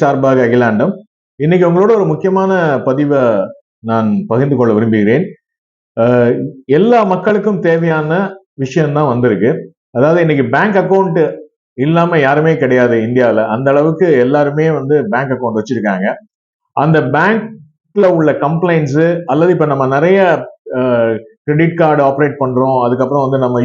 சார்பாக அகிலாண்டம். இன்னைக்கு உங்களோட ஒரு முக்கியமான பதிவை நான் பகிர்ந்து கொள்ள விரும்புகிறேன். எல்லா மக்களுக்கும் தேவையான விஷயம் தான் வந்திருக்கு. அதாவது இன்னைக்கு பேங்க் அக்கௌண்ட் இல்லாம யாருமே கிடையாது இந்தியாவில். அந்த அளவுக்கு எல்லாருமே வந்து பேங்க் அக்கௌண்ட் வச்சிருக்காங்க. அந்த பேங்க்ல உள்ள கம்ப்ளைண்ட்ஸ் அல்லது இப்ப நம்ம நிறைய கிரெடிட் கார்டு ஆப்ரேட் பண்றோம், அதுக்கப்புறம் வந்து நம்ம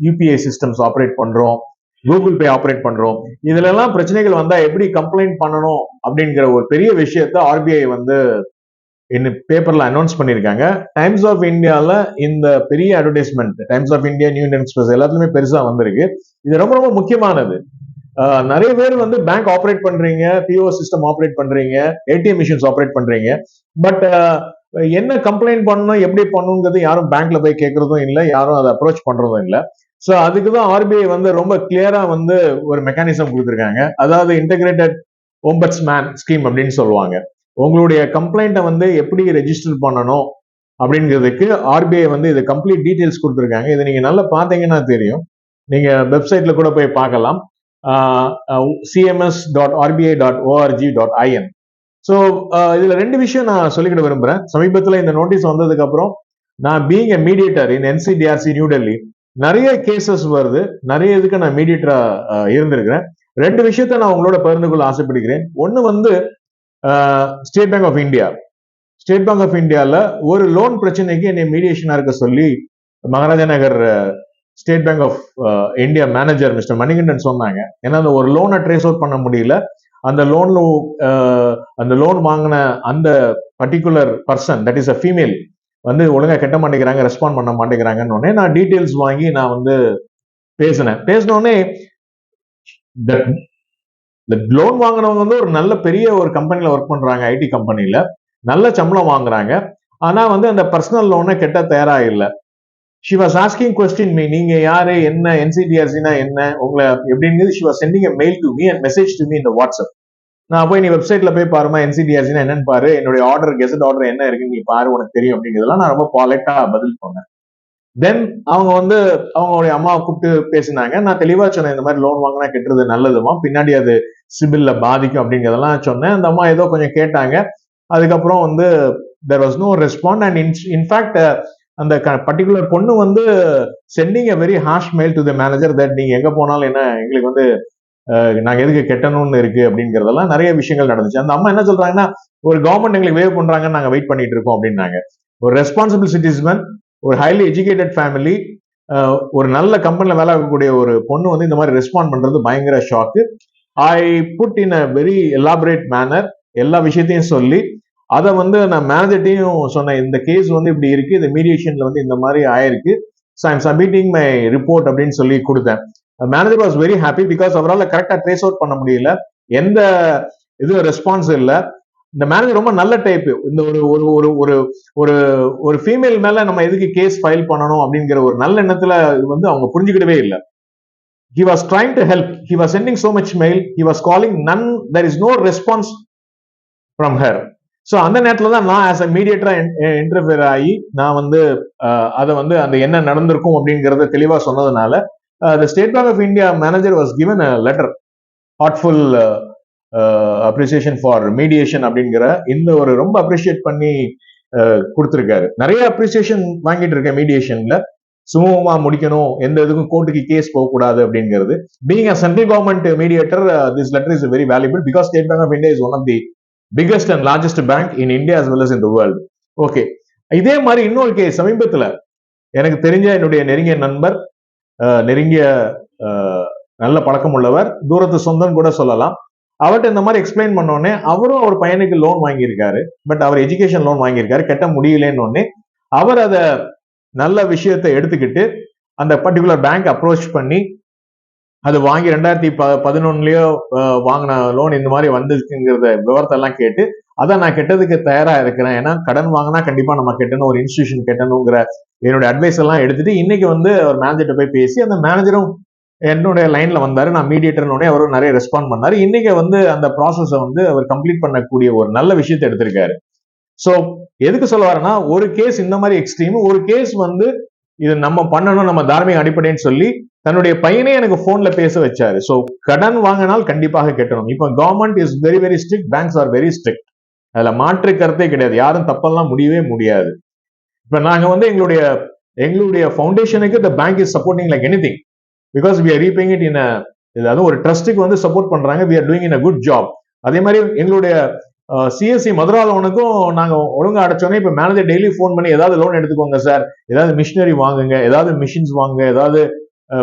யூபிஐ சிஸ்டம்ஸ் ஆப்ரேட் பண்றோம், கூகுள் பே ஆப்ரேட் பண்றோம். இதுல எல்லாம் பிரச்சனைகள் வந்தா எப்படி கம்ப்ளைண்ட் பண்ணணும் அப்படிங்கிற ஒரு பெரிய விஷயத்த ஆர்பிஐ வந்து பேப்பர்ல அனௌன்ஸ் பண்ணிருக்காங்க. டைம்ஸ் ஆஃப் இந்தியால இந்த பெரிய advertisement, Times of India, New Indian Express எல்லாத்துலயுமே பெருசா வந்திருக்கு. இது ரொம்ப ரொம்ப முக்கியமானது. நிறைய பேர் வந்து பேங்க் ஆப்ரேட் பண்றீங்க, பிஓ சிஸ்டம் ஆப்ரேட் பண்றீங்க, ஏடிஎம் மிஷின்ஸ் ஆப்ரேட் பண்றீங்க. பட் என்ன கம்ப்ளைண்ட் பண்ணணும், எப்படி பண்ணணுங்கிறது யாரும் பேங்க்ல போய் கேட்கறதும் இல்லை, யாரும் அதை அப்ரோச் பண்றதும் இல்லை. ஸோ அதுக்குதான் ஆர்பிஐ வந்து ரொம்ப கிளியரா வந்து ஒரு மெக்கானிசம் கொடுத்துருக்காங்க. அதாவது இன்டகிரேட்டட் ஓம்பட்ஸ்மேன் ஸ்கீம் அப்படின்னு சொல்லுவாங்க. உங்களுடைய கம்ப்ளைண்ட்டை வந்து எப்படி ரெஜிஸ்டர் பண்ணணும் அப்படிங்கிறதுக்கு ஆர்பிஐ வந்து இது கம்ப்ளீட் டீடைல்ஸ் கொடுத்துருக்காங்க. இதை நீங்க நல்லா பார்த்தீங்கன்னா தெரியும். நீங்க வெப்சைட்ல கூட போய் பார்க்கலாம். cms.rbi.org.in. ஸோ இதுல ரெண்டு விஷயம் நான் சொல்லிக்கிட விரும்புறேன். சமீபத்தில் இந்த நோட்டீஸ் வந்ததுக்கு அப்புறம் நான் being a mediator in NCDRC New Delhi, நிறைய கேசஸ் வருது, நிறைய இதுக்கு நான் மீடியேட்டரா இருந்திருக்கிறேன். ரெண்டு விஷயத்த நான் உங்களோட பகிர்ந்து கொள்ள ஆசைப்படுகிறேன். ஒன்னு வந்து State bank of India. State bank of இந்தியால ஒரு லோன் பிரச்சனைக்கு என்னை மீடியேஷனா இருக்க சொல்லி Maharaja Nagar State bank of India manager mister Manikandan சொன்னாங்க. ஏன்னா அந்த ஒரு லோனை ட்ரேஸ் அவுட் பண்ண முடியல. அந்த லோன் வாங்கின அந்த particular person, that is a female, வந்து ஒழுங்கா கட்ட மாட்டேங்கிறாங்க, ரெஸ்பாண்ட் பண்ண மாட்டேங்கிறாங்கன்னு நான் டீட்டெயில்ஸ் வாங்கி நான் வந்து பேசினோடனே லோன் வாங்கினவங்க வந்து ஒரு நல்ல பெரிய ஒரு கம்பெனில ஒர்க் பண்றாங்க, ஐடி கம்பெனில நல்ல சம்பளம் வாங்குறாங்க. ஆனா வந்து அந்த பர்சனல் லோனை கெட்ட தயாரா இல்லை. she was asking question me, நீங்க யாரு, என்ன, என்சிடிஆர்சினா என்ன, உங்களை எப்படிங்கிறது she was sending a mail to me and message to me in the WhatsApp. நான் போய் நீ வெப்சைட்ல போய் பாருமா, என்சிடிஆர்சினா என்னன்னு பாரு, என்னுடைய ஆர்டர், கெசட் ஆர்டர் என்ன இருக்குன்னு நீ பாரு, உனக்கு தெரியும் அப்படிங்கிறதெல்லாம் நான் ரொம்ப பாலைட்டா பதில் சொன்னேன். தென் அவங்க வந்து அவங்களுடைய அம்மாவை கூப்பிட்டு பேசினாங்க. நான் தெளிவா சொன்னேன், இந்த மாதிரி லோன் வாங்கினா கெட்டுறது நல்லதுமா, பின்னாடி அது சிபில்ல பாதிக்கும் அப்படிங்கிறதெல்லாம் சொன்னேன். அந்த அம்மா ஏதோ கொஞ்சம் கேட்டாங்க. அதுக்கப்புறம் வந்து there was no response and in fact அந்த பர்டிகுலர் பொண்ணு வந்து sending a very harsh mail to the manager that நீங்க எங்க போனாலும் என்ன எங்களுக்கு வந்து நாங்க எதுக்கு கெட்டணும்னு இருக்கு அப்படிங்கறதெல்லாம் நிறைய விஷயங்கள் நடந்துச்சு. அந்த அம்மா என்ன சொல்றாங்கன்னா, ஒரு கவர்மெண்ட் எங்களுக்கு வேவ் பண்றாங்கன்னு நாங்க வெயிட் பண்ணிட்டு இருக்கோம் அப்படின்னாங்க. ஒரு ரெஸ்பான்சிபிள் சிட்டிசன், ஒரு ஹைலி எஜுகேட்டட் ஃபேமிலி, ஒரு நல்ல கம்பெனில வேலை ஆகக்கூடிய ஒரு பொண்ணு வந்து இந்த மாதிரி ரெஸ்பாண்ட் பண்றது பயங்கர shock. I put in a very elaborate manner, எல்லா விஷயத்தையும் சொல்லி அதை வந்து நான் மேனேஜர்ட்டையும் சொன்னேன். இந்த கேஸ் வந்து இப்படி இருக்கு, இந்த மீடியேஷன்ல வந்து இந்த மாதிரி ஆயிருக்கு, so I'm submitting my report அப்படின்னு சொல்லி கொடுத்தேன். Manager was very happy because அவரால் கரெக்டா ட்ரேஸ் அவுட் பண்ண முடியல, எந்த இது ரெஸ்பான்ஸ் இல்லை. இந்த மேனேஜர் ரொம்ப நல்ல டைப். இந்த ஒரு ஒரு ஒரு ஒரு ஒரு ஃபீமேல் மேல நம்ம எதுக்கு கேஸ் ஃபைல் பண்ணணும் அப்படிங்கிற ஒரு நல்ல எண்ணத்துல வந்து அவங்க புரிஞ்சுக்கிடவே இல்லை. He was trying to help. He was sending so much mail. He was calling, none, there is no response from her. So அந்த நேரத்துல தான் நான் ஆஸ் அ மீடியேட்டரா இன்டர்ஃபியர் ஆகி நான் வந்து அதை வந்து அந்த என்ன நடந்திருக்கும் அப்படிங்கறத தெளிவா சொன்னதுனால the State Bank of India manager was given a letter, heartful appreciation for mediation அப்படிங்கிற இந்த ஒரு ரொம்ப அப்ரிஷியேட் பண்ணி கொடுத்திருக்காரு. நிறைய அப்ரிசியேஷன் வாங்கிட்டு இருக்கேன் மீடியேஷன்ல. சுமூகமா முடிக்கணும், எந்த இதுக்கும் கோர்ட்டுக்கு கேஸ் போகக்கூடாது அப்படிங்கிறது. Being a central government mediator, this letter is very valuable because State bank of India is one of the biggest and largest bank in India as well as in the world. Okay, இதே மாதிரி இன்னொரு case சமீபத்துல எனக்கு தெரிஞ்ச என்னுடைய நெருங்கிய நண்பர், நெருங்கிய நல்ல பழக்கம் உள்ளவர், தூரத்து சொந்தம் கூட சொல்லலாம். அவர்கிட்ட இந்த மாதிரி எக்ஸ்பிளைன் பண்ணோடனே அவரும் அவர் பையனுக்கு லோன் வாங்கியிருக்காரு, பட் அவர் எஜுகேஷன் லோன் வாங்கியிருக்காரு, கட்ட முடியலன்னு அவர் அதை நல்ல விஷயத்தை எடுத்துக்கிட்டு அந்த பர்டிகுலர் பேங்க் அப்ரோச் பண்ணி அது வாங்கி 2011 வாங்கின லோன் இந்த மாதிரி வந்திருக்குங்கிறத விவரத்தை எல்லாம் கேட்டு அதை நான் கெட்டதுக்கு தயாரா இருக்கிறேன், ஏன்னா கடன் வாங்கினா கண்டிப்பா நம்ம கெட்டணும், ஒரு இன்ஸ்டிடியூஷன் கெட்டணுங்கிற என்னுடைய அட்வைஸ் எல்லாம் எடுத்துட்டு இன்னைக்கு வந்து அவர் மேனேஜர்கிட்ட போய் பேசி அந்த மேனேஜரும் என்னுடைய லைன்ல வந்தாரு. நான் மீடியேட்டர்னோடனே அவரும் நிறைய ரெஸ்பாண்ட் பண்ணாரு. இன்னைக்கு வந்து அந்த ப்ராசஸை வந்து அவர் கம்ப்ளீட் பண்ணக்கூடிய ஒரு நல்ல விஷயத்தை எடுத்திருக்காரு. ஸோ எதுக்கு சொல்ல வரேன்னா, ஒரு கேஸ் இந்த மாதிரி எக்ஸ்ட்ரீம், ஒரு கேஸ் வந்து இது நம்ம பண்ணணும், நம்ம தார்மீக அடிப்படைன்னு சொல்லி தன்னுடைய பையனே எனக்கு போன்ல பேச வச்சாரு. சோ கடன் வாங்கினால் கண்டிப்பாக கட்டணும். இப்ப government is very very strict, banks are very strict. அதுல மாற்று கருத்தே கிடையாது. யாரும் தப்பெல்லாம் முடியவே முடியாது. இப்ப நாங்க வந்து எங்களுடைய ஃபவுண்டேஷனுக்கு the bank is supporting like anything because we are reaping it in a, அதாவது ஒரு ட்ரஸ்ட்டுக்கு வந்து சப்போர்ட் பண்றாங்க. we are doing in a good job. அதே மாதிரி எங்களுடைய சிஎஸ்சி மதுரா லோனுக்கும் நாங்க ஒழுங்கா அடைச்சோன்னே இப்ப மேனேஜர் டெய்லி ஃபோன் பண்ணி ஏதாவது லோன் எடுத்துக்கோங்க சார், ஏதாவது மிஷினரி வாங்குங்க, ஏதாவது மிஷின்ஸ் வாங்குங்க, ஏதாவது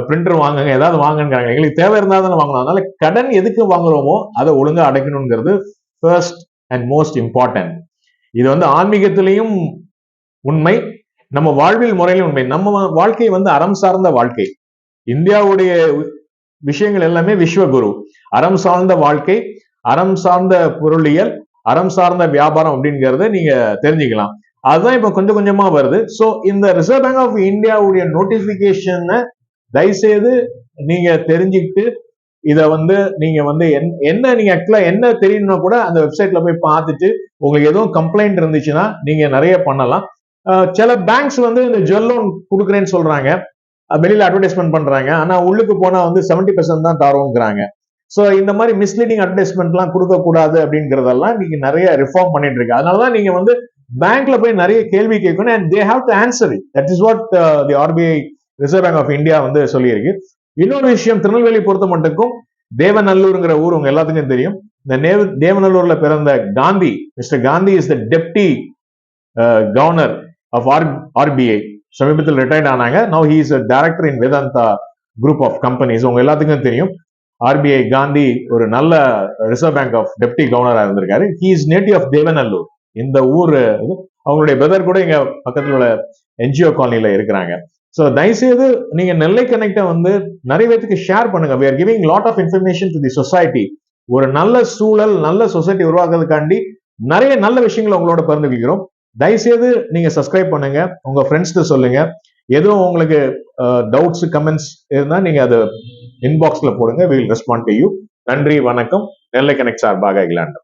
பிரிண்டர் வாங்குங்க, ஏதாவது வாங்குங்கிறாங்க. எங்களுக்கு தேவை இருந்தா தானே வாங்கணும். அதனால கடன் எதுக்கு வாங்குறோமோ அதை ஒழுங்கா அடைக்கணுங்கிறது ஃபர்ஸ்ட் அண்ட் மோஸ்ட் இம்பார்ட்டன்ட். இது வந்து ஆன்மீகத்திலையும் உண்மை, நம்ம வாழ்வில் முறையிலும் உண்மை. நம்ம வாழ்க்கை வந்து அறம் சார்ந்த வாழ்க்கை. இந்தியாவுடைய விஷயங்கள் எல்லாமே விஸ்வகுரு, அறம் சார்ந்த வாழ்க்கை, அறம் சார்ந்த பொருளியல், அறம் சார்ந்த வியாபாரம் அப்படிங்கறத நீங்க தெரிஞ்சுக்கலாம். அதுதான் இப்ப கொஞ்சம் கொஞ்சமா வருது. சோ இந்த ரிசர்வ் பேங்க் ஆஃப் இந்தியாவுடைய நோட்டிபிகேஷன் தயவுசெய்து நீங்க தெரிஞ்சுக்கிட்டு இத வந்து நீங்க வந்து என்ன நீங்க ஆக்சுவலா என்ன தெரியணும்னா கூட அந்த வெப்சைட்ல போய் பார்த்துட்டு உங்களுக்கு எதுவும் கம்ப்ளைண்ட் இருந்துச்சுன்னா நீங்க நிறைய பண்ணலாம். சில பேங்க்ஸ் வந்து இந்த ஜுவல் லோன் கொடுக்குறேன்னு சொல்றாங்க, வெளியில அட்வர்டைஸ்மெண்ட் பண்றாங்க, ஆனா உள்ளுக்கு போனா வந்து 70% தான் தரோங்கிறாங்க. சோ இந்த மாதிரி மிஸ்லீடிங் அட்வர்டைஸ்மெண்ட் எல்லாம் கொடுக்க கூடாது அப்படிங்கறதெல்லாம் நீங்க நிறைய ரிஃபார்ம் பண்ணிட்டு இருக்கு. அதனாலதான் நீங்க வந்து பேங்க்ல போய் நிறைய கேள்வி கேட்கணும் and they have to answer it. That is what the RBI Reserve Bank of India வந்து சொல்லியிருக்கு. இன்னொரு விஷயம், திருநெல்வேலி பொறுத்த மட்டுக்கும் தேவநல்லூர்ங்கிற ஊர் உங்க எல்லாத்துக்கும் தெரியும். இந்த தேவநல்லூர்ல பிறந்த Gandhi, mister Gandhi is the deputy governor of RBI. சமீபத்தில் ரிட்டையர்ட் ஆனாங்க. Now he is a director in Vedanta group of companies. உங்க எல்லாத்துக்கும் தெரியும் ஆர்பிஐ காந்தி ஒரு நல்ல ரிசர்வ் பேங்க் ஆஃப் டெப்டி கவர்னரா இருந்திருக்காரு. He is native of Devanallur. இந்த ஊர் அவங்களுடைய பிரதர் கூட இங்க பக்கத்துல உள்ள என்ஜிஓ காலனில இருக்கிறாங்க. சோ தயவுசெய்து நீங்க நெல்லை கனெக்ட வந்து நிறைய பேருக்கு ஷேர் பண்ணுங்க. we are giving lot of information to the society. ஒரு நல்ல சூழல், நல்ல சொசைட்டி உருவாக்குறதுக்காண்டி நிறைய நல்ல விஷயங்களை உங்களோட பகிர்ந்துக்கிறோம். தயவுசெய்து நீங்க சப்ஸ்கிரைப் பண்ணுங்க, உங்க ஃப்ரெண்ட்ஸ்க்கு சொல்லுங்க. எதுவும் உங்களுக்கு டவுட்ஸ் கமெண்ட்ஸ் இருந்தா நீங்க அதை இன்பாக்ஸ்ல போடுங்க. we will respond to you. நன்றி, வணக்கம். நெல்லை கனெக்ட் சார்பாக இங்கிலாந்து.